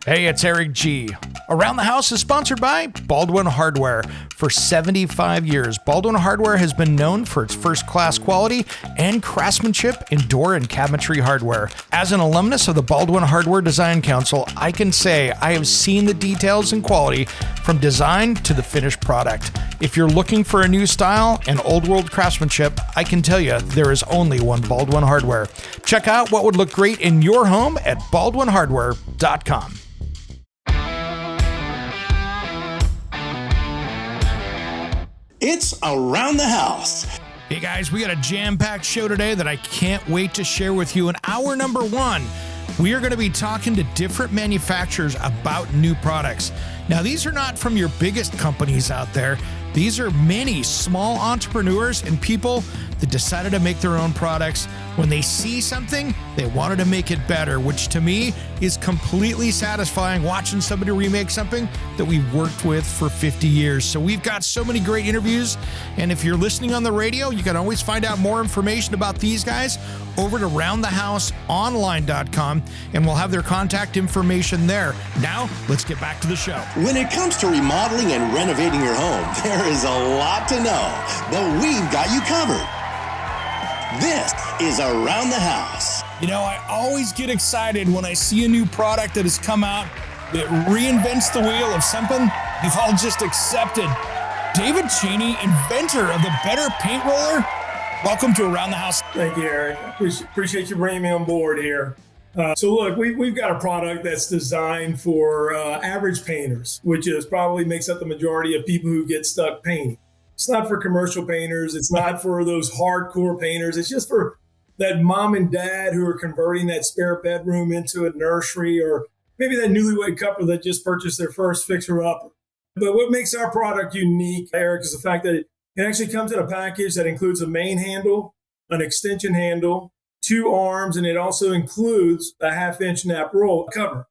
Hey, it's Eric G. Around the House is sponsored by Baldwin Hardware. For 75 years, Baldwin Hardware has been known for its first-class quality and craftsmanship in door and cabinetry hardware. As an alumnus of the Baldwin Hardware Design Council, I can say I have seen the details and quality from design to the finished product. If you're looking for a new style and old-world craftsmanship, I can tell you there is only one Baldwin Hardware. Check out what would look great in your home at baldwinhardware.com. It's Around the House. Hey guys, we got a jam-packed show today that I can't wait to share with you. In hour number one, we are going to be talking to different manufacturers about new products. Now, these are not from your biggest companies out there. These are many small entrepreneurs and people that decided to make their own products. When they see something, they wanted to make it better, which to me is completely satisfying, watching somebody remake something that we've worked with for 50 years. So we've got so many great interviews. And if you're listening on the radio, you can always find out more information about these guys over at AroundTheHouseOnline.com, and we'll have their contact information there. Now, let's get back to the show. When it comes to remodeling and renovating your home, there is a lot to know, but we've got you covered. This is Around the House. You know, I always get excited when I see a new product that has come out that reinvents the wheel of something we've all just accepted. David Cheney, inventor of the Better Paint Roller. Welcome to Around the House. Thank you, Eric. Appreciate you bringing me on board here. So look, we've got a product that's designed for average painters, which is probably makes up the majority of people who get stuck painting. It's not for commercial painters. It's not for those hardcore painters. It's just for that mom and dad who are converting that spare bedroom into a nursery, or maybe that newlywed couple that just purchased their first fixer-upper. But what makes our product unique, Eric, is the fact that it actually comes in a package that includes a main handle, an extension handle, 2 arms, and it also includes a 1/2-inch nap roll cover.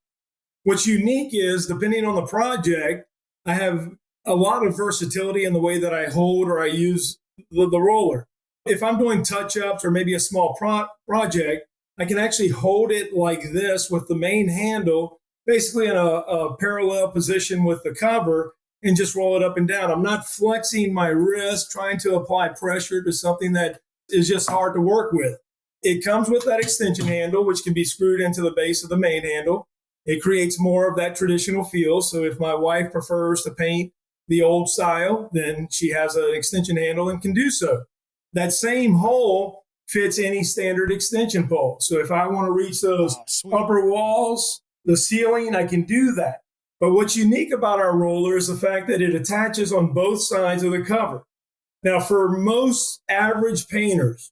What's unique is, depending on the project, I have a lot of versatility in the way that I hold or I use the roller. If I'm doing touch-ups or maybe a small project, I can actually hold it like this with the main handle, basically in a parallel position with the cover, and just roll it up and down. I'm not flexing my wrist, trying to apply pressure to something that is just hard to work with. It comes with that extension handle, which can be screwed into the base of the main handle. It creates more of that traditional feel. So if my wife prefers to paint the old style, then she has an extension handle and can do so. That same hole fits any standard extension pole. So if I want to reach those upper walls, the ceiling, I can do that. But what's unique about our roller is the fact that it attaches on both sides of the cover. Now, for most average painters,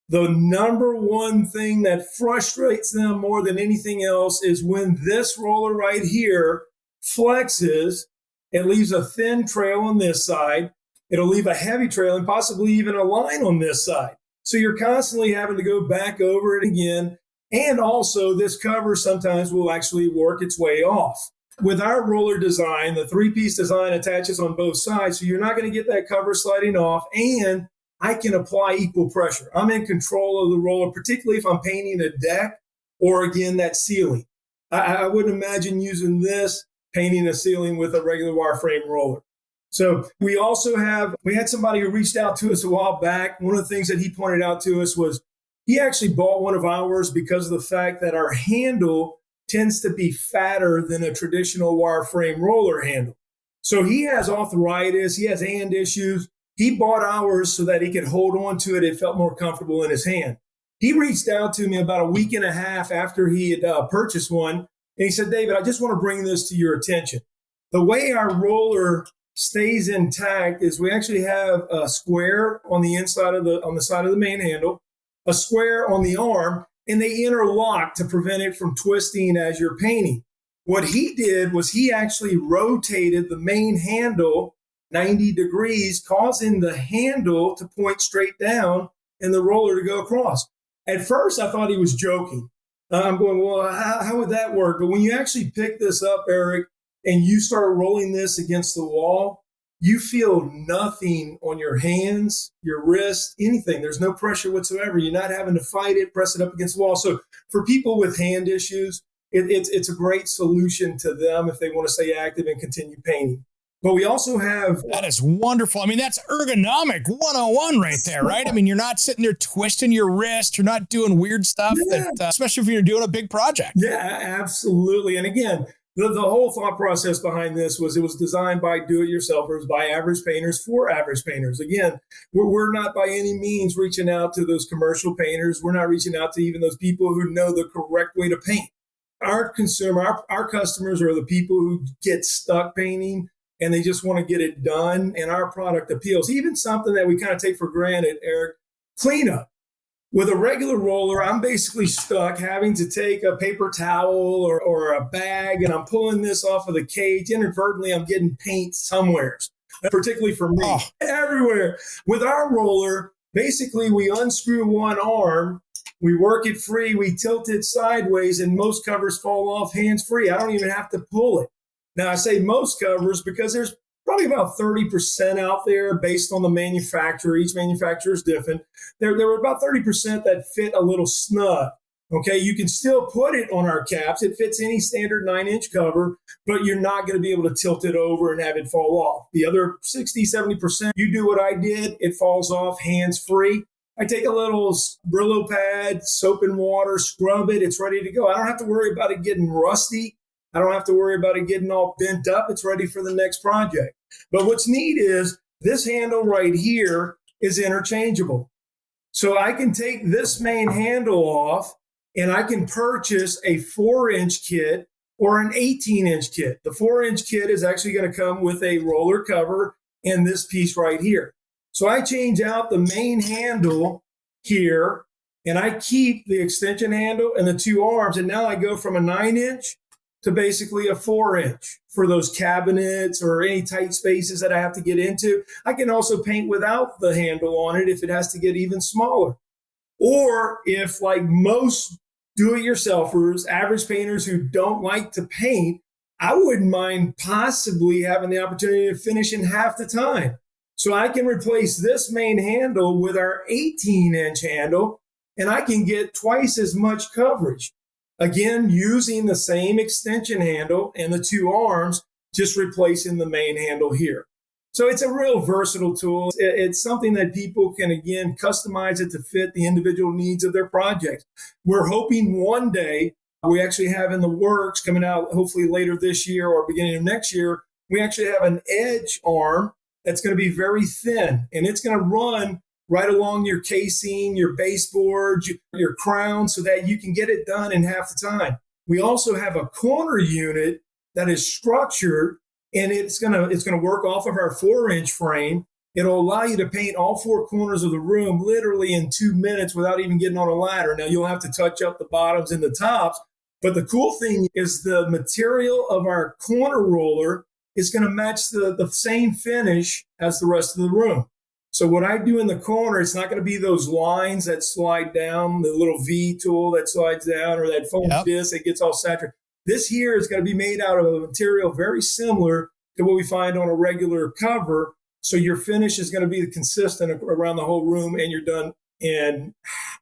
the number one thing that frustrates them more than anything else is when this roller right here flexes. It leaves a thin trail on this side. It'll leave a heavy trail and possibly even a line on this side. So you're constantly having to go back over it again. And also, this cover sometimes will actually work its way off. With our roller design, the 3-piece design attaches on both sides, so you're not going to get that cover sliding off, and I can apply equal pressure. I'm in control of the roller, particularly if I'm painting a deck or, again, that ceiling. I wouldn't imagine using this painting a ceiling with a regular wireframe roller. So we had somebody who reached out to us a while back. One of the things that he pointed out to us was he actually bought one of ours because of the fact that our handle tends to be fatter than a traditional wireframe roller handle. So he has arthritis, he has hand issues. He bought ours so that he could hold on to it. It felt more comfortable in his hand. He reached out to me about a week and a half after he had purchased one. And he said, David, I just want to bring this to your attention. The way our roller stays intact is we actually have a square on the side of the main handle, a square on the arm, and they interlock to prevent it from twisting as you're painting. What he did was he actually rotated the main handle 90 degrees, causing the handle to point straight down and the roller to go across. At first, I thought he was joking. I'm going, well, how would that work? But when you actually pick this up, Eric, and you start rolling this against the wall, you feel nothing on your hands, your wrist, anything. There's no pressure whatsoever. You're not having to fight it, press it up against the wall. So for people with hand issues, it's a great solution to them if they want to stay active and continue painting. But we also have... That is wonderful. I mean, that's ergonomic 101 right there, right? I mean, you're not sitting there twisting your wrist. You're not doing weird stuff, especially if you're doing a big project. Yeah, absolutely. And again, the whole thought process behind this was it was designed by do-it-yourselfers, by average painters for average painters. Again, we're not by any means reaching out to those commercial painters. We're not reaching out to even those people who know the correct way to paint. Our our customers are the people who get stuck painting and they just want to get it done. And our product appeals. Even something that we kind of take for granted, Eric, cleanup. With a regular roller, I'm basically stuck having to take a paper towel or a bag, and I'm pulling this off of the cage. Inadvertently, I'm getting paint somewhere, particularly for me, everywhere. With our roller, basically, we unscrew one arm, we work it free, we tilt it sideways, and most covers fall off hands-free. I don't even have to pull it. Now, I say most covers because there's probably about 30% out there based on the manufacturer. Each manufacturer is different. There were about 30% that fit a little snug. Okay, you can still put it on our caps. It fits any standard 9-inch cover, but you're not going to be able to tilt it over and have it fall off. The other 60, 70%, you do what I did, it falls off hands-free. I take a little Brillo pad, soap and water, scrub it, it's ready to go. I don't have to worry about it getting rusty. I don't have to worry about it getting all bent up. It's ready for the next project. But what's neat is this handle right here is interchangeable. So I can take this main handle off and I can purchase a 4-inch kit or an 18-inch kit. The 4-inch kit is actually going to come with a roller cover and this piece right here. So I change out the main handle here and I keep the extension handle and the 2 arms. And now I go from a 9-inch to basically a 4-inch for those cabinets or any tight spaces that I have to get into. I can also paint without the handle on it if it has to get even smaller. Or if, like most do-it-yourselfers, average painters who don't like to paint, I wouldn't mind possibly having the opportunity to finish in half the time. So I can replace this main handle with our 18-inch handle, and I can get twice as much coverage. Again, using the same extension handle and the 2 arms, just replacing the main handle here. So it's a real versatile tool. It's something that people can, again, customize it to fit the individual needs of their project. We're hoping one day, we actually have in the works coming out hopefully later this year or beginning of next year, we actually have an edge arm that's going to be very thin, and it's going to run right along your casing, your baseboard, your crown, so that you can get it done in half the time. We also have a corner unit that is structured, and it's gonna work off of our 4-inch frame. It'll allow you to paint all 4 corners of the room literally in 2 minutes without even getting on a ladder. Now, you'll have to touch up the bottoms and the tops, but the cool thing is the material of our corner roller is going to match the same finish as the rest of the room. So what I do in the corner, it's not going to be those lines that slide down, the little V tool that slides down, or that foam disc that gets all saturated. This here is going to be made out of a material very similar to what we find on a regular cover. So your finish is going to be consistent around the whole room, and you're done in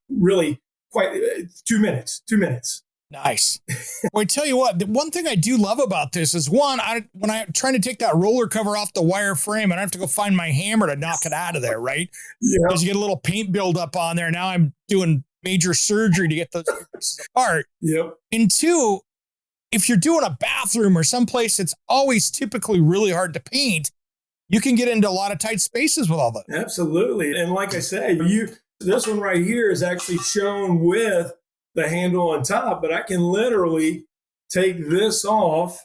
really quite 2 minutes. 2 minutes. Nice. Well, I tell you what, the one thing I do love about this is when I'm trying to take that roller cover off the wire frame, and I have to go find my hammer to knock it out of there, right? Yeah. Because you get a little paint buildup on there. Now I'm doing major surgery to get those pieces apart. Yep. And 2, if you're doing a bathroom or someplace that's always typically really hard to paint, you can get into a lot of tight spaces with all that. Absolutely. And like I said, this one right here is actually shown with the handle on top, but I can literally take this off.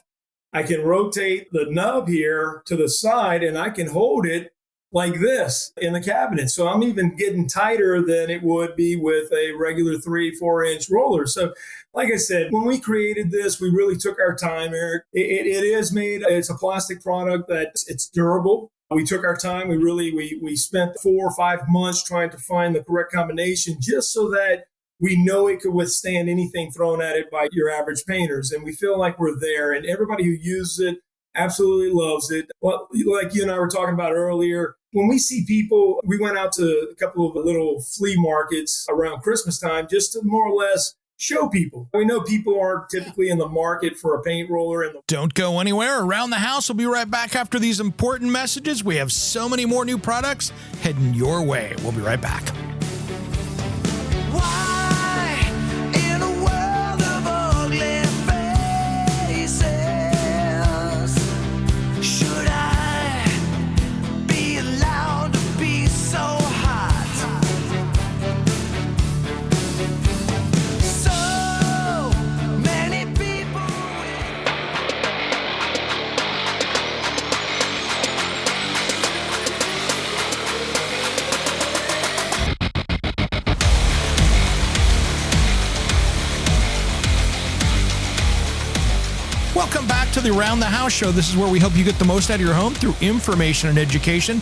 I can rotate the nub here to the side, and I can hold it like this in the cabinet. So I'm even getting tighter than it would be with a regular 3-4-inch roller. So like I said, when we created this, we really took our time, Eric. It is made, it's a plastic product it's durable. We took our time. We spent 4 or 5 months trying to find the correct combination just so that we know it could withstand anything thrown at it by your average painters. And we feel like we're there. And everybody who uses it absolutely loves it. Well, like you and I were talking about earlier, when we see people, we went out to a couple of little flea markets around Christmas time just to more or less show people. We know people aren't typically in the market for a paint roller. Don't go anywhere. Around the House will be right back after these important messages. We have so many more new products heading your way. We'll be right back. Why in a world of ugly faces should I be allowed to be so hot? So many people. Welcome back to the Around the House show. This is where we help you get the most out of your home through information and education.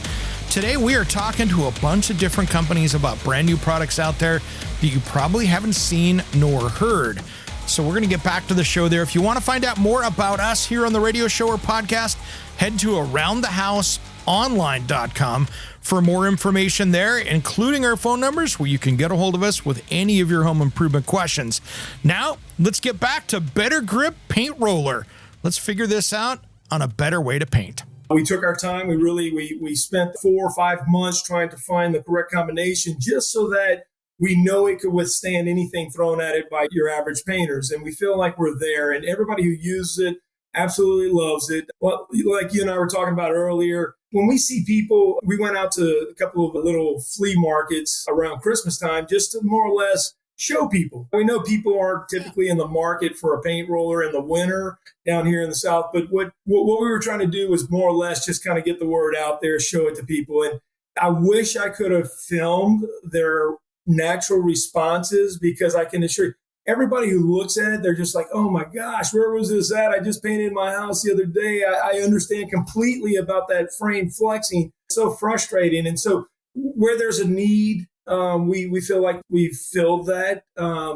Today, we are talking to a bunch of different companies about brand new products out there that you probably haven't seen nor heard. So we're going to get back to the show there. If you want to find out more about us here on the radio show or podcast, head to aroundthehouseonline.com for more information there, including our phone numbers where you can get a hold of us with any of your home improvement questions. Now, let's get back to Better Grip Paint Roller. Let's figure this out on a better way to paint. We took our time. We spent 4 or 5 months trying to find the correct combination just so that we know it could withstand anything thrown at it by your average painters. And we feel like we're there. And everybody who uses it absolutely loves it. Well, like you and I were talking about earlier, when we see people, we went out to a couple of little flea markets around Christmas time just to more or less show people. We know people aren't typically in the market for a paint roller in the winter down here in the South, but what we were trying to do was more or less just kind of get the word out there, show it to people. And I wish I could have filmed their natural responses, because I can assure you, everybody who looks at it, they're just like, oh my gosh, where was this at? I just painted my house the other day. I understand completely about that frame flexing. So frustrating. And so where there's a need, we feel like we've filled that.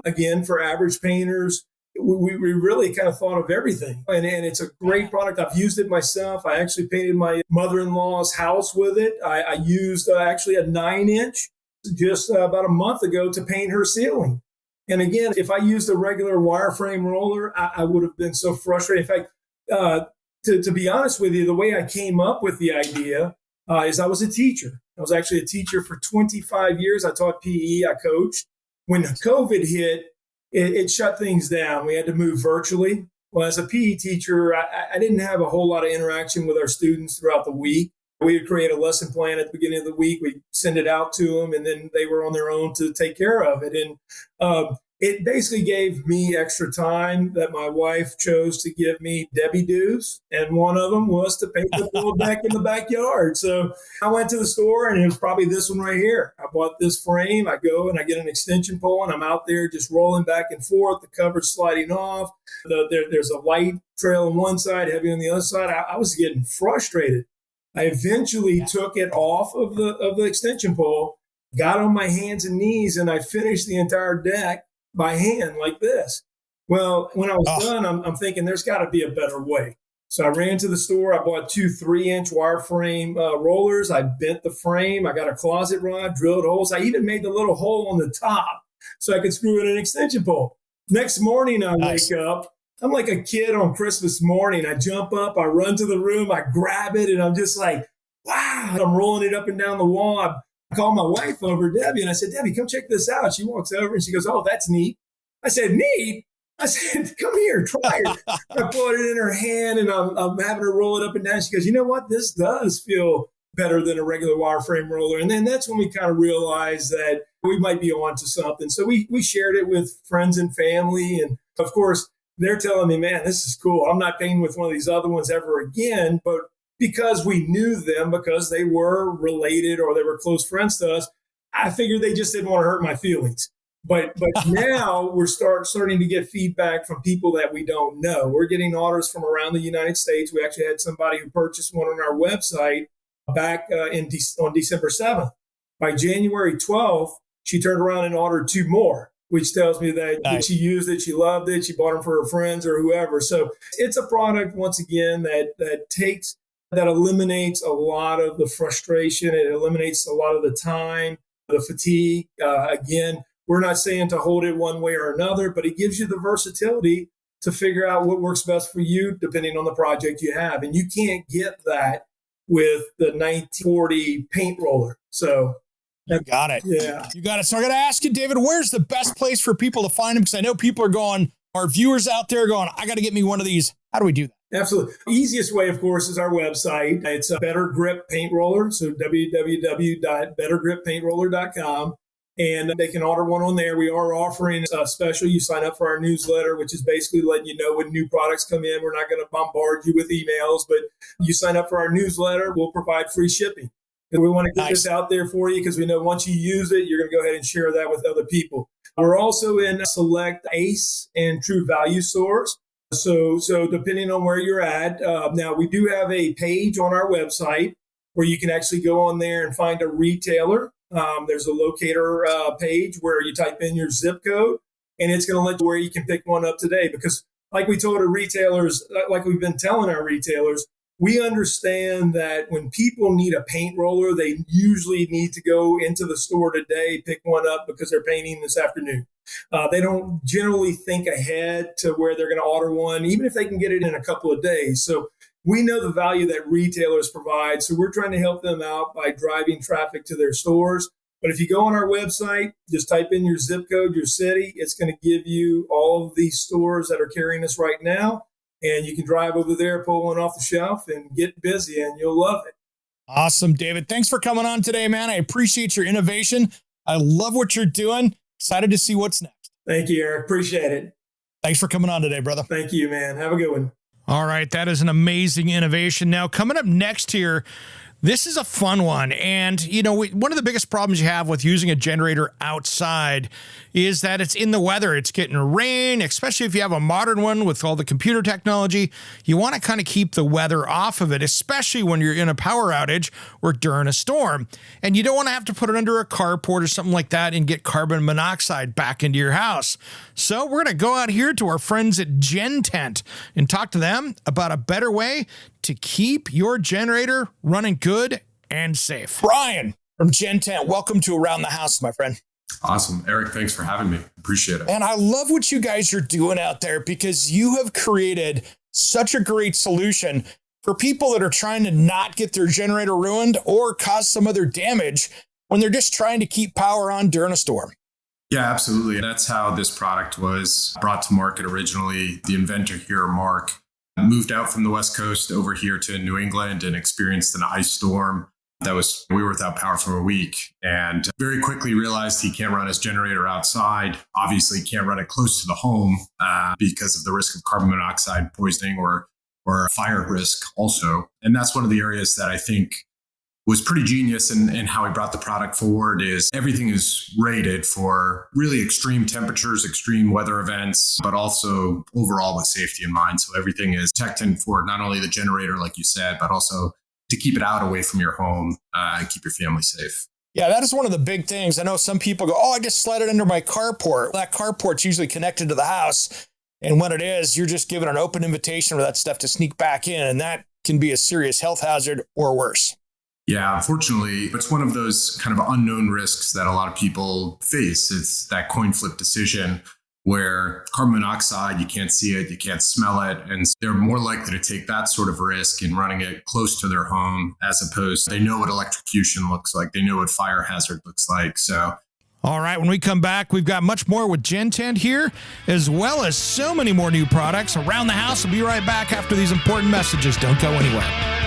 Again, for average painters, we really kind of thought of everything. And it's a great product. I've used it myself. I actually painted my mother-in-law's house with it. I used actually a 9-inch just about a month ago to paint her ceiling. And again, if I used a regular wireframe roller, I would have been so frustrated. In fact, to be honest with you, the way I came up with the idea is I was a teacher. I was actually a teacher for 25 years. I taught PE, I coached. When COVID hit, it shut things down. We had to move virtually. Well, as a PE teacher, I didn't have a whole lot of interaction with our students throughout the week. We would create a lesson plan at the beginning of the week. We'd send it out to them, and then they were on their own to take care of it. And it basically gave me extra time that my wife chose to give me Debbie dues. And one of them was to paint the little deck in the backyard. So I went to the store, and it was probably this one right here. I bought this frame. I go and I get an extension pole, and I'm out there just rolling back and forth. The cover's sliding off. There's a light trail on one side, heavy on the other side. I was getting frustrated. I eventually took it off of the extension pole, got on my hands and knees, and I finished the entire deck by hand like this. Well, when I was done, I'm thinking there's got to be a better way. So I ran to the store. I bought 2 3-inch wireframe rollers. I bent the frame. I got a closet rod, drilled holes. I even made the little hole on the top so I could screw in an extension pole. Next morning, I wake up. I'm like a kid on Christmas morning. I jump up, I run to the room, I grab it, and I'm just like, wow. I'm rolling it up and down the wall. I call my wife over, Debbie, and I said, Debbie, come check this out. She walks over and she goes, oh, that's neat. I said, neat? I said, come here, try it. I put it in her hand, and I'm having her roll it up and down. She goes, you know what? This does feel better than a regular wireframe roller. And then that's when we kind of realized that we might be onto something. So we shared it with friends and family. And of course, they're telling me, man, this is cool. I'm not painting with one of these other ones ever again. But because we knew them, because they were related or they were close friends to us, I figured they just didn't want to hurt my feelings. But now we're starting to get feedback from people that we don't know. We're getting orders from around the United States. We actually had somebody who purchased one on our website back on December 7th. By January 12th, she turned around and ordered 2 more, which tells me that she used it, she loved it, she bought them for her friends or whoever. So it's a product, once again, that eliminates a lot of the frustration. It eliminates a lot of the time, the fatigue. Again, we're not saying to hold it one way or another, but it gives you the versatility to figure out what works best for you depending on the project you have. And you can't get that with the 1940 paint roller. So you got it. Yeah. You got it. So I got to ask you, David, where's the best place for people to find them? Because I know people are going, our viewers out there going, I got to get me one of these. How do we do that? Absolutely. Easiest way, of course, is our website. It's a Better Grip Paint Roller. So www.bettergrippaintroller.com. And they can order one on there. We are offering a special. You sign up for our newsletter, which is basically letting you know when new products come in. We're not going to bombard you with emails, but you sign up for our newsletter, we'll provide free shipping. And we want to get this out there for you because we know once you use it, you're going to go ahead and share that with other people. We're also in select Ace and True Value stores. So depending on where you're at, now we do have a page on our website where you can actually go on there and find a retailer. There's a locator page where you type in your zip code, and it's going to let you where you can pick one up today. Because like we told our retailers, like we've been telling our retailers, we understand that when people need a paint roller, they usually need to go into the store today, pick one up because they're painting this afternoon. They don't generally think ahead to where they're going to order one, even if they can get it in a couple of days. So we know the value that retailers provide. So we're trying to help them out by driving traffic to their stores. But if you go on our website, just type in your zip code, your city, it's going to give you all of these stores that are carrying us right now. And you can drive over there, pull one off the shelf, and get busy, and you'll love it. Awesome, David. Thanks for coming on today, man. I appreciate your innovation. I love what you're doing. Excited to see what's next. Thank you, Eric. Appreciate it. Thanks for coming on today, brother. Thank you, man. Have a good one. All right. That is an amazing innovation. Now, coming up next here, this is a fun one. And, you know, one of the biggest problems you have with using a generator outside is that it's in the weather. It's getting rain, especially if you have a modern one with all the computer technology. You want to kind of keep the weather off of it, especially when you're in a power outage or during a storm. And you don't want to have to put it under a carport or something like that and get carbon monoxide back into your house. So we're going to go out here to our friends at Gen Tent and talk to them about a better way to keep your generator running good and safe. Brian from Gen Tent, welcome to Around the House, my friend. Awesome. Eric, thanks for having me. Appreciate it. And I love what you guys are doing out there because you have created such a great solution for people that are trying to not get their generator ruined or cause some other damage when they're just trying to keep power on during a storm. Yeah, absolutely. That's how this product was brought to market originally. The inventor here, Mark, moved out from the West Coast over here to New England and experienced an ice storm. We were without power for a week and very quickly realized he can't run his generator outside. Obviously can't run it close to the home because of the risk of carbon monoxide poisoning or fire risk also. And that's one of the areas that I think was pretty genius in how he brought the product forward is everything is rated for really extreme temperatures, extreme weather events, but also overall with safety in mind. So everything is protected for not only the generator, like you said, but also to keep it out away from your home and keep your family safe. Yeah, that is one of the big things. I know some people go, I just slide it under my carport. That carport's usually connected to the house. And when it is, you're just giving an open invitation for that stuff to sneak back in. And that can be a serious health hazard or worse. Yeah, unfortunately, it's one of those kind of unknown risks that a lot of people face. It's that coin flip decision where carbon monoxide, you can't see it, you can't smell it. And they're more likely to take that sort of risk in running it close to their home as opposed to they know what electrocution looks like. They know what fire hazard looks like. So, all right, when we come back, we've got much more with Gen Tent here, as well as so many more new products around the house. We'll be right back after these important messages. Don't go anywhere.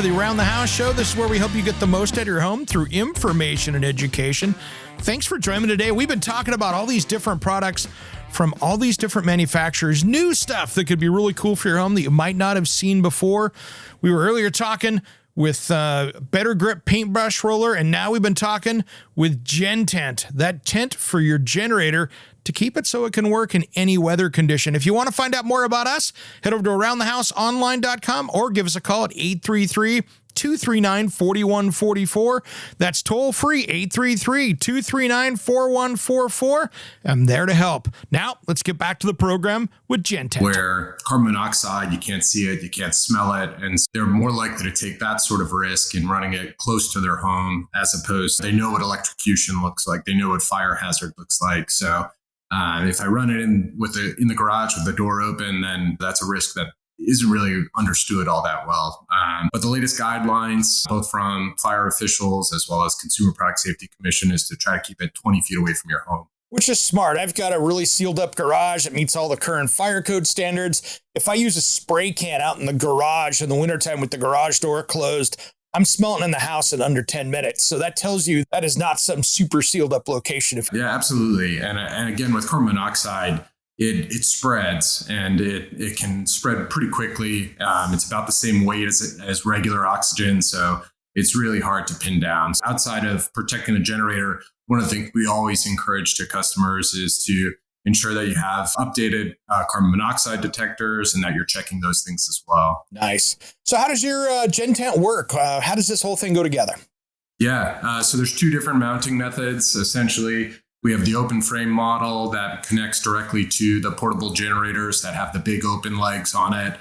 to the Around the House show. This is where we help you get the most out of your home through information and education. Thanks for joining me today. We've been talking about all these different products from all these different manufacturers, new stuff that could be really cool for your home that you might not have seen before. We were earlier talking with Better Grip paintbrush roller, and now we've been talking with Gen Tent, that tent for your generator to keep it so it can work in any weather condition. If you want to find out more about us, head over to aroundthehouseonline.com or give us a call at 833-239-4144. That's toll free, 833-239-4144. I'm there to help. Now, let's get back to the program with Gen Tent. Where carbon monoxide, you can't see it, you can't smell it, and they're more likely to take that sort of risk in running it close to their home, as opposed they know what electrocution looks like, they know what fire hazard looks like. So if I run it in the garage with the door open, then that's a risk that isn't really understood all that well. But the latest guidelines, both from fire officials as well as Consumer Product Safety Commission, is to try to keep it 20 feet away from your home. Which is smart. I've got a really sealed up garage that meets all the current fire code standards. If I use a spray can out in the garage in the wintertime with the garage door closed, I'm smelling in the house in under 10 minutes. So that tells you that is not some super sealed up location. Yeah, absolutely. And again, with carbon monoxide, it spreads, and it can spread pretty quickly. It's about the same weight as regular oxygen. So it's really hard to pin down. So outside of protecting the generator, one of the things we always encourage to customers is to ensure that you have updated carbon monoxide detectors and that you're checking those things as well. Nice. So how does your Gen Tent work? How does this whole thing go together? Yeah, so there's two different mounting methods. Essentially, we have the open frame model that connects directly to the portable generators that have the big open legs on it,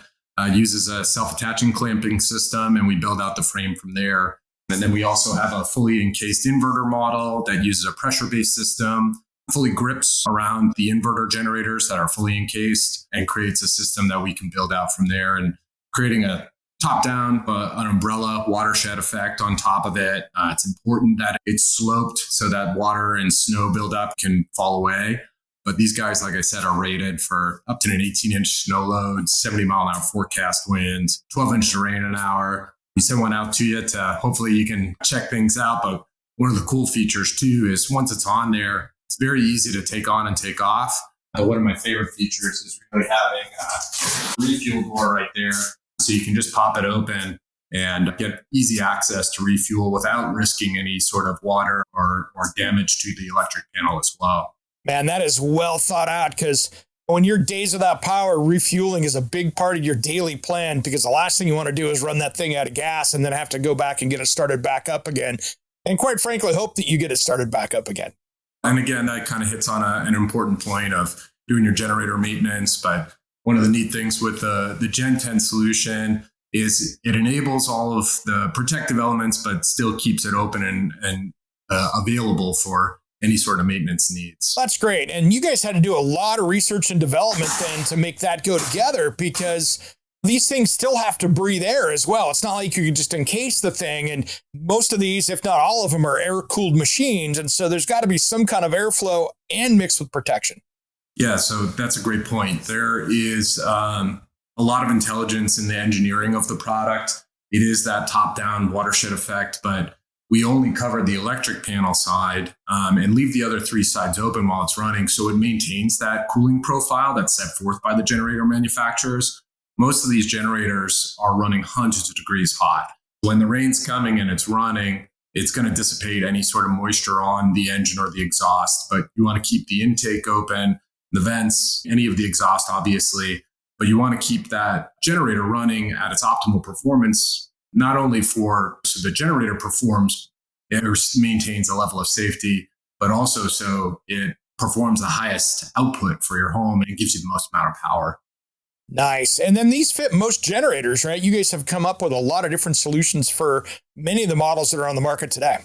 uses a self-attaching clamping system, and we build out the frame from there. And then we also have a fully encased inverter model that uses a pressure-based system, fully grips around the inverter generators that are fully encased, and creates a system that we can build out from there, and creating a top-down, an umbrella watershed effect on top of it. It's important that it's sloped so that water and snow buildup can fall away. But these guys, like I said, are rated for up to an 18-inch snow load, 70-mile-an-hour forecast winds, 12 inches of rain an hour. We send one out to you to hopefully you can check things out. But one of the cool features, too, is once it's on there, it's very easy to take on and take off. One of my favorite features is really having a refuel door right there. So you can just pop it open and get easy access to refuel without risking any sort of water or damage to the electric panel as well. Man, that is well thought out, because when you're days without power, refueling is a big part of your daily plan, because the last thing you want to do is run that thing out of gas and then have to go back and get it started back up again. And quite frankly, hope that you get it started back up again. And again, that kind of hits on an important point of doing your generator maintenance. But one of the neat things with the Gen Tent solution is it enables all of the protective elements, but still keeps it open and available for any sort of maintenance needs. That's great. And you guys had to do a lot of research and development then to make that go together, because these things still have to breathe air as well. It's not like you can just encase the thing. And most of these, if not all of them, are air-cooled machines. And so there's got to be some kind of airflow and mixed with protection. Yeah, so that's a great point. There is a lot of intelligence in the engineering of the product. It is that top-down watershed effect, but we only cover the electric panel side and leave the other three sides open while it's running. So it maintains that cooling profile that's set forth by the generator manufacturers. Most of these generators are running hundreds of degrees hot. When the rain's coming and it's running, it's going to dissipate any sort of moisture on the engine or the exhaust, but you want to keep the intake open, the vents, any of the exhaust, obviously, but you want to keep that generator running at its optimal performance, not only so the generator performs, it maintains a level of safety, but also so it performs the highest output for your home and gives you the most amount of power. Nice. And then these fit most generators, right? You guys have come up with a lot of different solutions for many of the models that are on the market today.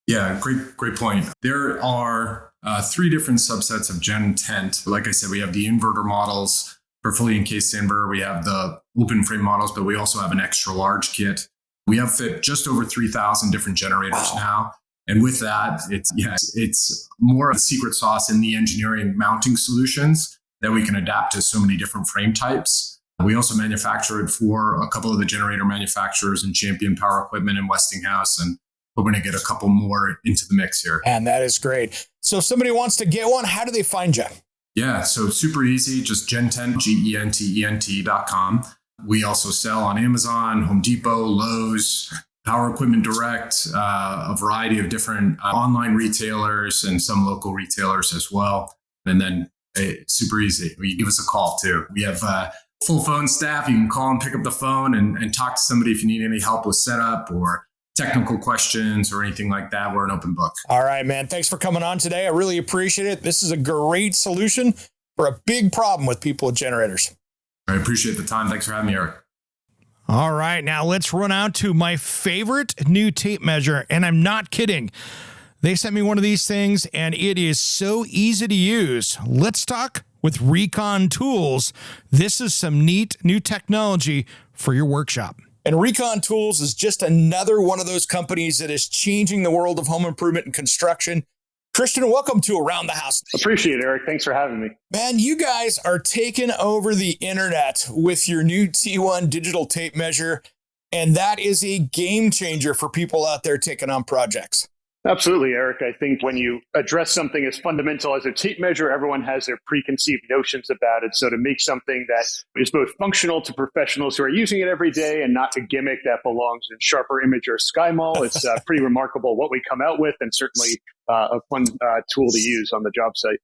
Yeah, great point. There are three different subsets of Gen Tent. Like I said, we have the inverter models for fully encased inverter. We have the open frame models, but we also have an extra large kit. We have fit just over 3,000 different generators now. And with that, it's more of a secret sauce in the engineering mounting solutions that we can adapt to so many different frame types. We also manufacture it for a couple of the generator manufacturers and Champion Power Equipment and Westinghouse. And we're going to get a couple more into the mix here. And that is great. So if somebody wants to get one, how do they find you? Yeah, so super easy, just Gen10, GENTENT.com. We also sell on Amazon, Home Depot, Lowe's, Power Equipment Direct, a variety of different online retailers and some local retailers as well. And then it's super easy. You give us a call too. We have full phone staff. You can call and pick up the phone and talk to somebody if you need any help with setup or technical questions or anything like that. We're an open book. All right, man. Thanks for coming on today. I really appreciate it. This is a great solution for a big problem with people with generators. I appreciate the time. Thanks for having me, Eric. All right, now let's run out to my favorite new tape measure, and I'm not kidding. They sent me one of these things, and it is so easy to use. Let's talk with Recon Tools. This is some neat new technology for your workshop. And Recon Tools is just another one of those companies that is changing the world of home improvement and construction. Christian, welcome to Around the House. Appreciate it, Eric. Thanks for having me. Man, you guys are taking over the internet with your new T1 digital tape measure, and that is a game changer for people out there taking on projects. Absolutely, Eric. I think when you address something as fundamental as a tape measure, everyone has their preconceived notions about it. So to make something that is both functional to professionals who are using it every day and not a gimmick that belongs in Sharper Image or SkyMall, it's pretty remarkable what we come out with, and certainly a fun tool to use on the job site.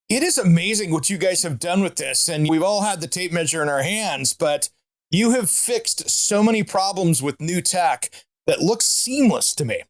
It is amazing what you guys have done with this. And we've all had the tape measure in our hands, but you have fixed so many problems with new tech that looks seamless to me.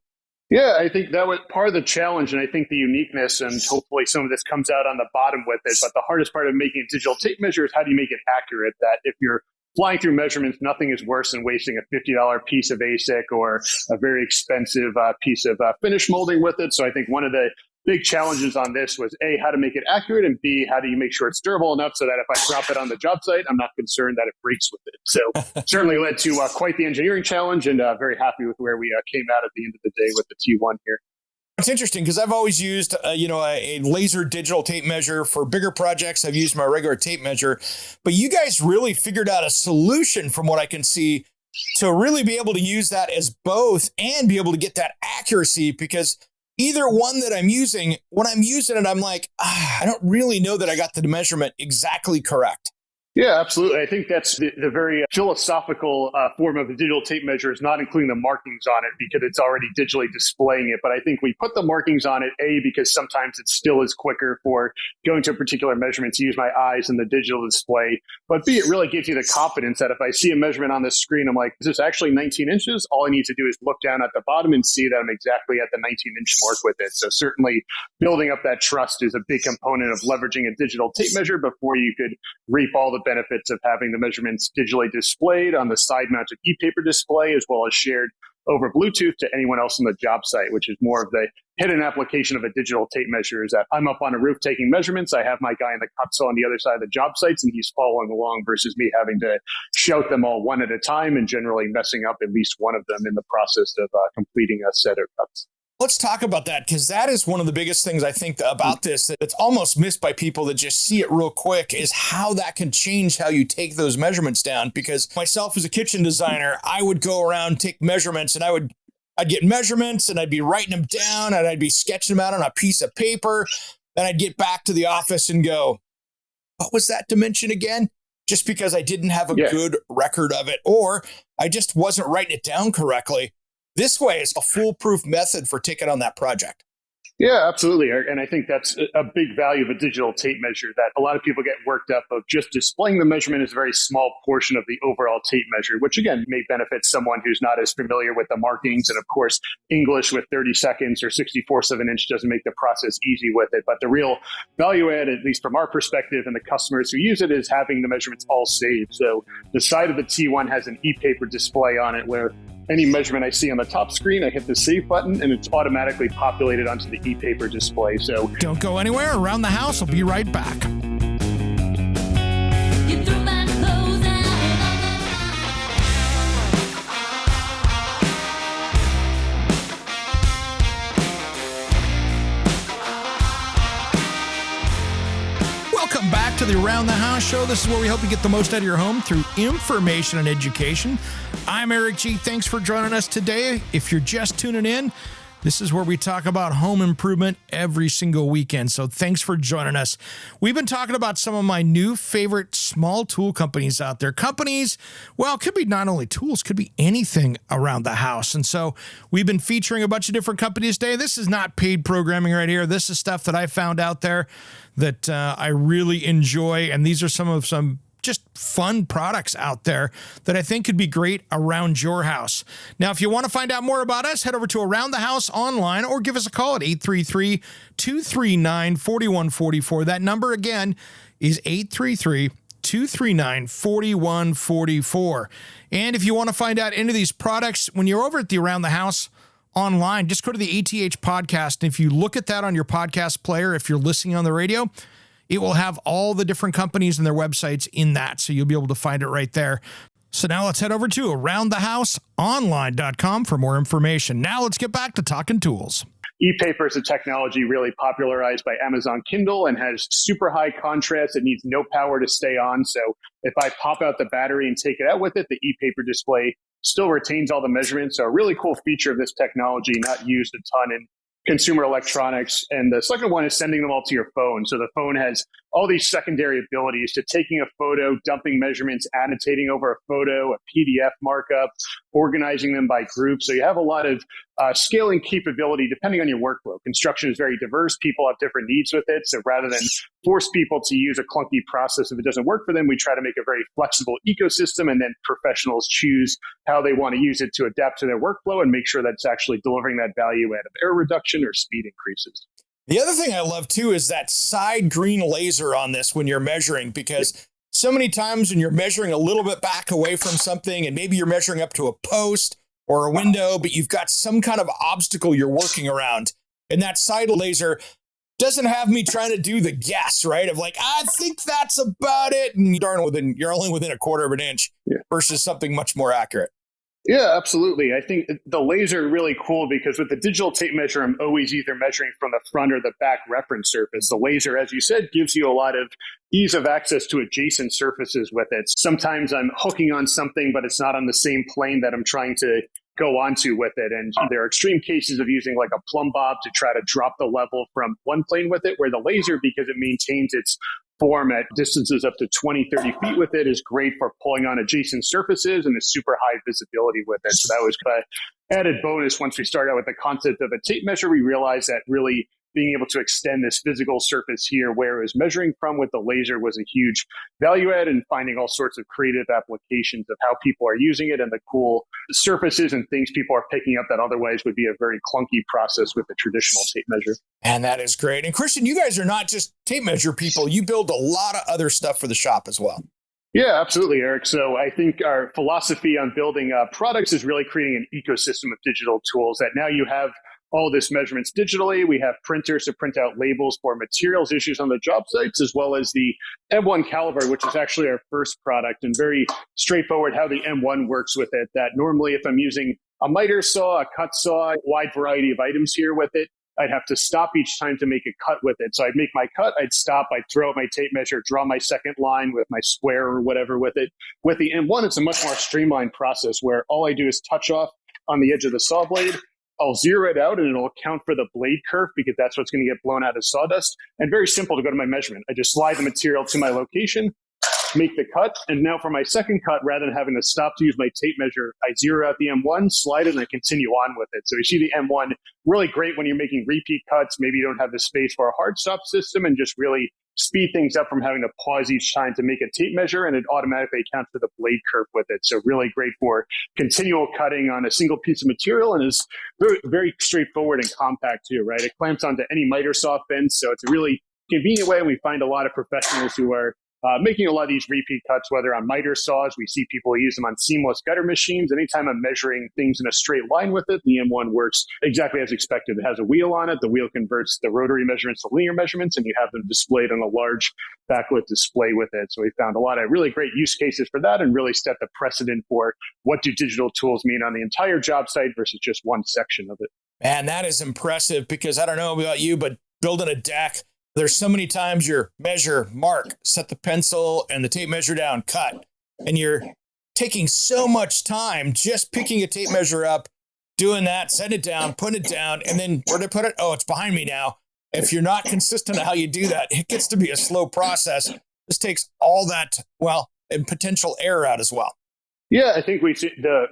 Yeah, I think that was part of the challenge, and I think the uniqueness, and hopefully some of this comes out on the bottom with it. But the hardest part of making a digital tape measure is how do you make it accurate? That if you're flying through measurements, nothing is worse than wasting a $50 piece of ASIC or a very expensive piece of finish molding with it. So I think one of the big challenges on this was A, how to make it accurate, and B, how do you make sure it's durable enough so that if I drop it on the job site, I'm not concerned that it breaks with it. So certainly led to quite the engineering challenge, and very happy with where we came out at the end of the day with the T1 here. It's interesting because I've always used, a laser digital tape measure for bigger projects. I've used my regular tape measure, but you guys really figured out a solution from what I can see to really be able to use that as both and be able to get that accuracy, because either one that I'm using, when I'm using it, I'm like, I don't really know that I got the measurement exactly correct. Yeah, absolutely. I think that's the very philosophical form of the digital tape measure, is not including the markings on it because it's already digitally displaying it. But I think we put the markings on it, A, because sometimes it still is quicker for going to a particular measurement to use my eyes in the digital display. But B, it really gives you the confidence that if I see a measurement on the screen, I'm like, is this actually 19 inches? All I need to do is look down at the bottom and see that I'm exactly at the 19-inch mark with it. So certainly building up that trust is a big component of leveraging a digital tape measure before you could reap all the benefits of having the measurements digitally displayed on the side-mounted e-paper display, as well as shared over Bluetooth to anyone else on the job site, which is more of the hidden application of a digital tape measure. Is that I'm up on a roof taking measurements. I have my guy in the console on the other side of the job sites, and he's following along versus me having to shout them all one at a time and generally messing up at least one of them in the process of completing a set of cuts. Let's talk about that, because that is one of the biggest things I think about this that's almost missed by people that just see it real quick, is how that can change how you take those measurements down. Because myself as a kitchen designer, I would go around, take measurements, and I'd get measurements and I'd be writing them down and I'd be sketching them out on a piece of paper. Then I'd get back to the office and go, what was that dimension again? Just because I didn't have a good record of it, or I just wasn't writing it down correctly. This way is a foolproof method for taking on that project. Yeah, absolutely. And I think that's a big value of a digital tape measure, that a lot of people get worked up of just displaying the measurement is a very small portion of the overall tape measure, which again may benefit someone who's not as familiar with the markings. And of course, English with 30 seconds or 64ths of an inch doesn't make the process easy with it. But the real value add, at least from our perspective and the customers who use it, is having the measurements all saved. So the side of the T1 has an e-paper display on it where any measurement I see on the top screen, I hit the save button and it's automatically populated onto the e-paper display. So don't go anywhere. Around the House will be right back. You threw my clothes out. Welcome back to the Around the House show. This is where we hope you get the most out of your home through information and education. I'm Eric G. Thanks for joining us today. If you're just tuning in, this is where we talk about home improvement every single weekend. So thanks for joining us. We've been talking about some of my new favorite small tool companies out there. Companies, well, it could be not only tools, could be anything around the house. And so we've been featuring a bunch of different companies today. This is not paid programming right here. This is stuff that I found out there that I really enjoy. And these are some just fun products out there that I think could be great around your house. Now, if you want to find out more about us, head over to Around the House online or give us a call at 833-239-4144. That number again is 833-239-4144. And if you want to find out any of these products, when you're over at the Around the House online, just go to the ATH podcast. And if you look at that on your podcast player, if you're listening on the radio, it will have all the different companies and their websites in that, so you'll be able to find it right there. So now let's head over to aroundthehouseonline.com for more information. Now let's get back to talking tools. E-paper is a technology really popularized by Amazon Kindle and has super high contrast. It needs no power to stay on. So if I pop out the battery and take it out with it, the e-paper display still retains all the measurements. So a really cool feature of this technology, not used a ton in consumer electronics. And the second one is sending them all to your phone. So the phone has all these secondary abilities to taking a photo, dumping measurements, annotating over a photo, a PDF markup, organizing them by group. So you have a lot of scaling capability depending on your workflow. Construction is very diverse. People have different needs with it. So rather than force people to use a clunky process if it doesn't work for them, we try to make a very flexible ecosystem, and then professionals choose how they want to use it to adapt to their workflow and make sure that's actually delivering that value add of error reduction or speed increases. The other thing I love too is that side green laser on this when you're measuring, because so many times when you're measuring a little bit back away from something and maybe you're measuring up to a post or a window, but you've got some kind of obstacle you're working around, and that side laser doesn't have me trying to do the guess, right? Of like, I think that's about it. And you're only within a quarter of an inch versus something much more accurate. Yeah, absolutely. I think the laser is really cool because with the digital tape measure, I'm always either measuring from the front or the back reference surface. The laser, as you said, gives you a lot of ease of access to adjacent surfaces with it. Sometimes I'm hooking on something, but it's not on the same plane that I'm trying to go onto with it. And there are extreme cases of using like a plumb bob to try to drop the level from one plane with it, where the laser, because it maintains its form at distances up to 20, 30 feet with it, is great for pulling on adjacent surfaces and a super high visibility with it. So that was an added bonus. Once we started out with the concept of a tape measure, we realized that really being able to extend this physical surface here where it was measuring from with the laser was a huge value add, and finding all sorts of creative applications of how people are using it and the cool surfaces and things people are picking up that otherwise would be a very clunky process with the traditional tape measure. And that is great. And Christian, you guys are not just tape measure people. You build a lot of other stuff for the shop as well. Yeah, absolutely, Eric. So I think our philosophy on building products is really creating an ecosystem of digital tools that now you have all this measurements digitally. We have printers to print out labels for materials issues on the job sites, as well as the M1 caliber, which is actually our first product, and very straightforward how the M1 works with it. That normally if I'm using a miter saw, a cut saw, a wide variety of items here with it, I'd have to stop each time to make a cut with it. So I'd make my cut, I'd stop, I'd throw out my tape measure, draw my second line with my square or whatever with it. With the M1, it's a much more streamlined process where all I do is touch off on the edge of the saw blade. I'll zero it out and it'll account for the blade kerf because that's what's going to get blown out of sawdust. And very simple to go to my measurement. I just slide the material to my location, make the cut. And now for my second cut, rather than having to stop to use my tape measure, I zero out the M1, slide it, and I continue on with it. So you see the M1 really great when you're making repeat cuts. Maybe you don't have the space for a hard stop system, and just really speed things up from having to pause each time to make a tape measure, and it automatically accounts for the blade kerf with it. So really great for continual cutting on a single piece of material, and is very, very straightforward and compact too, right? It clamps onto any miter saw fence, so it's a really convenient way, and we find a lot of professionals who are making a lot of these repeat cuts, whether on miter saws. We see people use them on seamless gutter machines. Anytime I'm measuring things in a straight line with it, the M1 works exactly as expected. It has a wheel on it. The wheel converts the rotary measurements to linear measurements, and you have them displayed on a large backlit display with it. So we found a lot of really great use cases for that, and really set the precedent for what do digital tools mean on the entire job site versus just one section of it. Man, that is impressive, because I don't know about you, but building a deck, There's so many times you measure, mark, set the pencil and the tape measure down, cut, and you're taking so much time just picking a tape measure up, doing that, set it down, put it down, and then where to put it? Oh, it's behind me now. If you're not consistent on how you do that, it gets to be a slow process. This takes all that, and potential error out as well. Yeah, I think the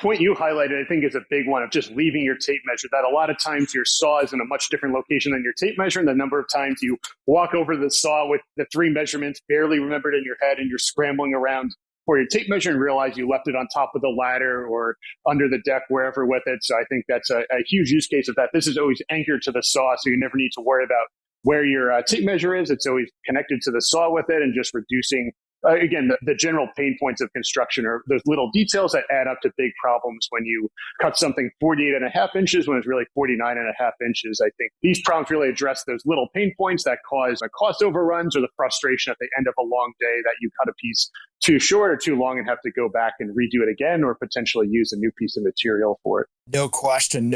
point you highlighted, I think, is a big one of just leaving your tape measure. That a lot of times your saw is in a much different location than your tape measure, and the number of times you walk over the saw with the 3 measurements barely remembered in your head, and you're scrambling around for your tape measure and realize you left it on top of the ladder or under the deck, wherever with it. So I think that's a huge use case of that. This is always anchored to the saw, so you never need to worry about where your tape measure is. It's always connected to the saw with it, and just reducing again, the general pain points of construction are those little details that add up to big problems when you cut something 48.5 inches when it's really 49.5 inches. I think these problems really address those little pain points that cause cost overruns or the frustration at the end of a long day that you cut a piece too short or too long and have to go back and redo it again or potentially use a new piece of material for it. No question.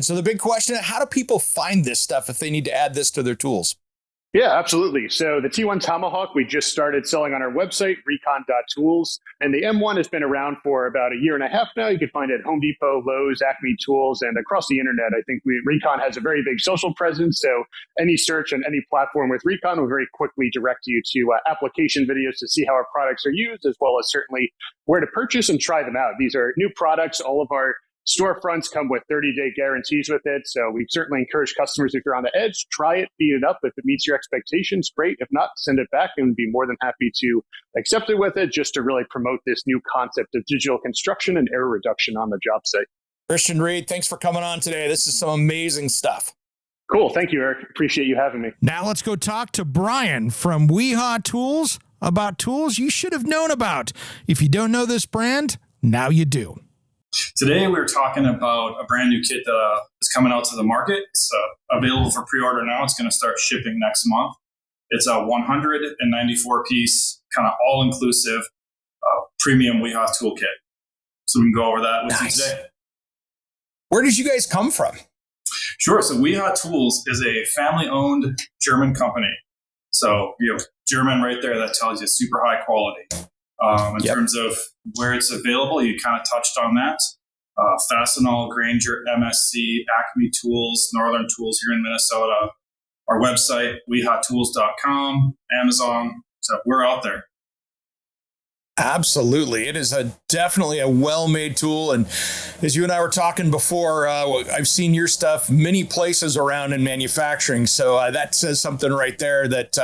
So the big question, how do people find this stuff if they need to add this to their tools? Yeah, absolutely. So the T1 Tomahawk, we just started selling on our website, recon.tools. And the M1 has been around for about a year and a half now. You can find it at Home Depot, Lowe's, Acme Tools, and across the internet. I think Recon has a very big social presence. So any search on any platform with Recon will very quickly direct you to application videos to see how our products are used, as well as certainly where to purchase and try them out. These are new products. All of our storefronts come with 30-day guarantees with it. So we certainly encourage customers, if you're on the edge, try it, beat it up. If it meets your expectations, great. If not, send it back and we'd be more than happy to accept it with it, just to really promote this new concept of digital construction and error reduction on the job site. Christian Reed, thanks for coming on today. This is some amazing stuff. Cool. Thank you, Eric. Appreciate you having me. Now let's go talk to Brian from Weehaw Tools about tools you should have known about. If you don't know this brand, now you do. Today, we're talking about a brand new kit that is coming out to the market. It's available for pre-order now. It's going to start shipping next month. It's a 194-piece, kind of all-inclusive premium Weehaw toolkit. So we can go over that with you today. Where did you guys come from? Sure. So Weehaw Tools is a family-owned German company. So you have German right there. That tells you super high quality. In terms of where it's available, you kind of touched on that. Fastenal, Granger, MSC, Acme Tools, Northern Tools here in Minnesota. Our website, weehawtools.com, Amazon. So we're out there. Absolutely. It is definitely a well-made tool. And as you and I were talking before, I've seen your stuff many places around in manufacturing. So that says something right there that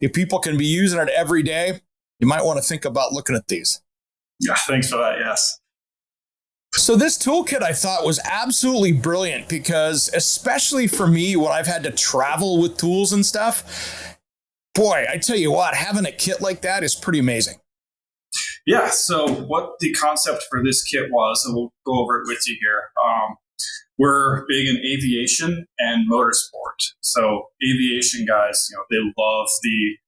if people can be using it every day, you might want to think about looking at these. Yeah, thanks for that. Yes. So this toolkit I thought was absolutely brilliant because especially for me, when I've had to travel with tools and stuff, boy, I tell you what, having a kit like that is pretty amazing. Yeah. So what the concept for this kit was, and we'll go over it with you here. We're big in aviation and motorsport. So aviation guys, they love the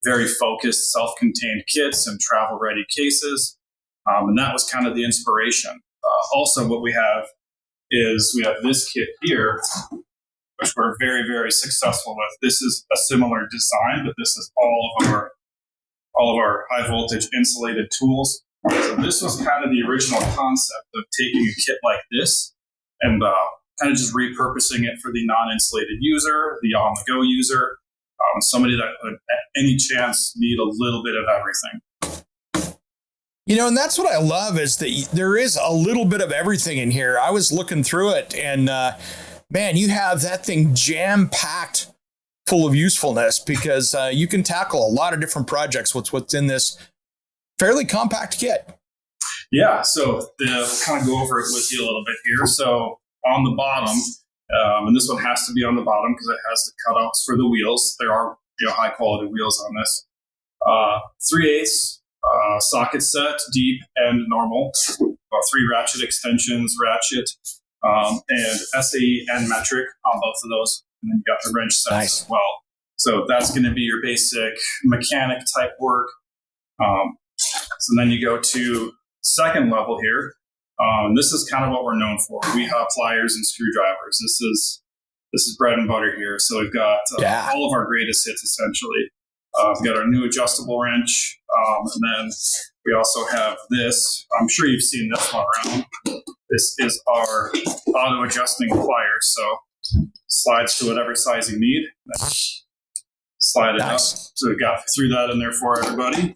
very focused, self-contained kits and travel-ready cases. And that was kind of the inspiration. Also, what we have is we have this kit here, which we're very, very successful with. This is a similar design, but this is all of our high-voltage insulated tools. So this was kind of the original concept of taking a kit like this and kind of just repurposing it for the non-insulated user, the on-the-go user, somebody that would at any chance need a little bit of everything. And that's what I love is that there is a little bit of everything in here. I was looking through it and man, you have that thing jam-packed full of usefulness because you can tackle a lot of different projects with what's in this fairly compact kit. Yeah, so kind of go over it with you a little bit here. So on the bottom, and this one has to be on the bottom because it has the cutouts for the wheels. There are high quality wheels on this. 3/8 socket set, deep and normal. 3 ratchet extensions, ratchet, and SAE and metric on both of those. And then you got the wrench sets as well. So that's going to be your basic mechanic type work. So then you go to second level here. This is kind of what we're known for. We have pliers and screwdrivers. This is this is bread and butter here. So we've got all of our greatest hits essentially. We've got our new adjustable wrench, and then we also have this. I'm sure you've seen this one around. This is our auto adjusting pliers. So slides to whatever size you need. Slide it up. So we threw that in there for everybody.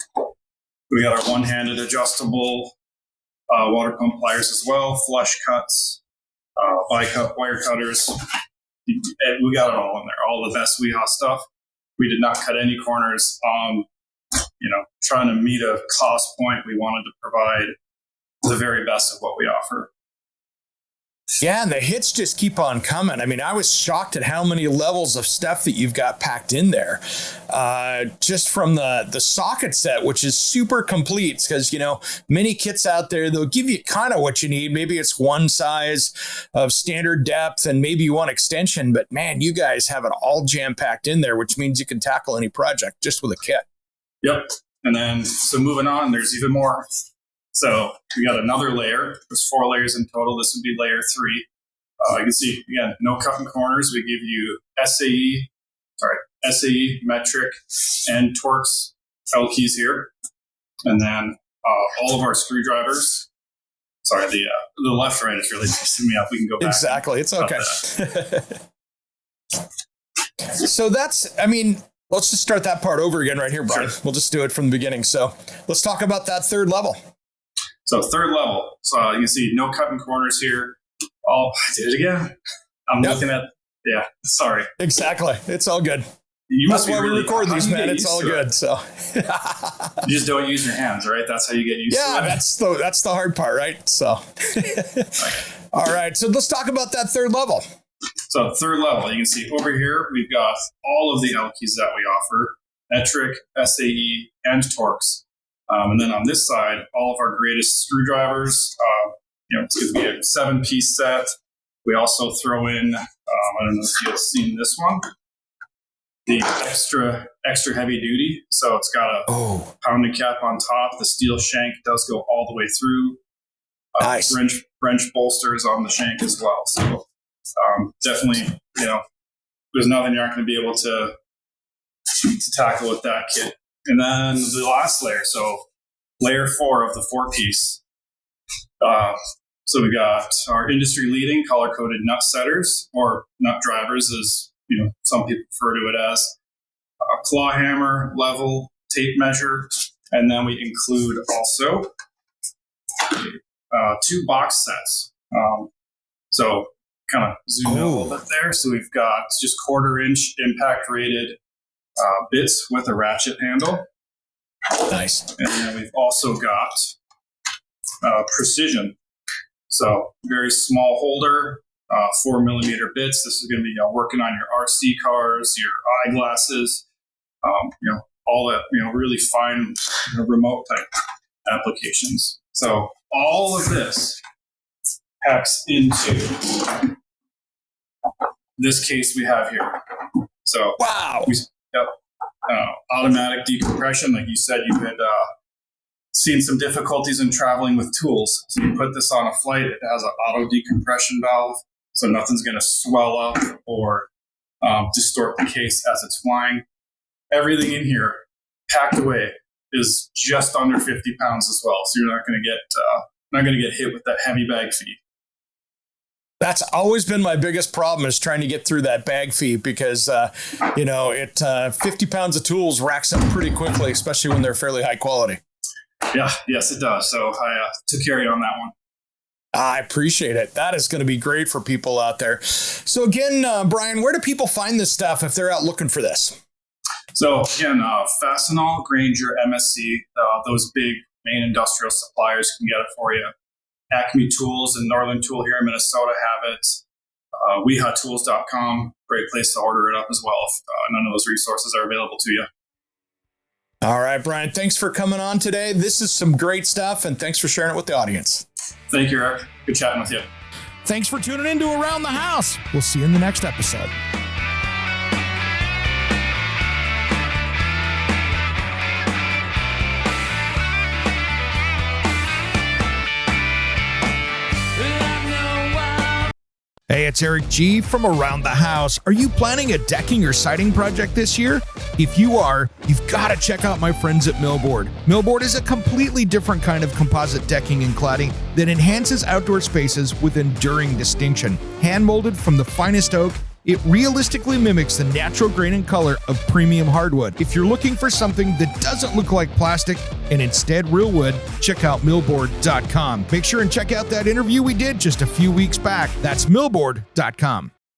We got our one-handed adjustable water pump pliers as well, flush cuts, bi-cut wire cutters. We got it all in there, all the best Weehaw stuff. We did not cut any corners. Trying to meet a cost point, we wanted to provide the very best of what we offer. Yeah, and the hits just keep on coming. I mean, I was shocked at how many levels of stuff that you've got packed in there. Just from the socket set, which is super complete, because, many kits out there, they'll give you kind of what you need. Maybe it's one size of standard depth and maybe you want extension, but man, you guys have it all jam-packed in there, which means you can tackle any project just with a kit. Yep. And then, so moving on, there's even more. So we got another layer. There's 4 layers in total. This would be layer 3. You can see, again, no cutting corners. We give you SAE, metric, and Torx L keys here. And then all of our screwdrivers. Sorry, the left right is really messing me up. We can go back. Exactly. It's okay. So let's just start that part over again right here, Brian. Sure. We'll just do it from the beginning. So let's talk about that third level. So third level. So you can see no cutting corners here. Oh, I did it again. I'm looking at, sorry. Exactly. It's all good. That's why we record these, man. It's all good. So you just don't use your hands, right? That's how you get used to it. Yeah, that's the hard part, right? So all right. So let's talk about that third level. So third level, you can see over here, we've got all of the L keys that we offer, metric, SAE, and Torx. And then on this side, all of our greatest screwdrivers. It's going to be a 7-piece set. We also throw in, I don't know if you've seen this one, the extra heavy duty. So it's got a pounding cap on top. The steel shank does go all the way through. Nice. Wrench bolsters on the shank as well. So definitely, there's nothing you're not going to be able to tackle with that kit. And then the last layer, so layer 4 of the 4-piece. So we got our industry-leading color-coded nut setters, or nut drivers, as some people refer to it as. Claw hammer, level, tape measure, and then we include also 2 box sets. So kind of zoom in a little bit there. So we've got just 1/4-inch impact-rated bits with a ratchet handle. Nice. And then we've also got precision. So very small holder, 4mm bits. This is going to be working on your RC cars, your eyeglasses, all that, really fine remote type applications. So all of this packs into this case we have here. So wow. Automatic decompression, like you said, you had seen some difficulties in traveling with tools. So you put this on a flight, it has an auto decompression valve, so nothing's going to swell up or distort the case as it's flying. Everything in here, packed away, is just under 50 pounds as well. So you're not going to get hit with that heavy bag fee. That's always been my biggest problem, is trying to get through that bag fee, because, 50 pounds of tools racks up pretty quickly, especially when they're fairly high quality. Yeah, yes, it does. So I took care of you on that one. I appreciate it. That is going to be great for people out there. So again, Brian, where do people find this stuff if they're out looking for this? So again, Fastenal, Grainger, MSC, those big main industrial suppliers can get it for you. Acme Tools and Northern Tool here in Minnesota have it. WeHaTools.com, great place to order it up as well if none of those resources are available to you. All right, Brian, thanks for coming on today. This is some great stuff, and thanks for sharing it with the audience. Thank you, Eric. Good chatting with you. Thanks for tuning in to Around the House. We'll see you in the next episode. Hey, it's Eric G from Around the House. Are you planning a decking or siding project this year? If you are, you've got to check out my friends at Millboard. Millboard is a completely different kind of composite decking and cladding that enhances outdoor spaces with enduring distinction. Hand molded from the finest oak, it realistically mimics the natural grain and color of premium hardwood. If you're looking for something that doesn't look like plastic and instead real wood, check out millboard.com. Make sure and check out that interview we did just a few weeks back. That's millboard.com.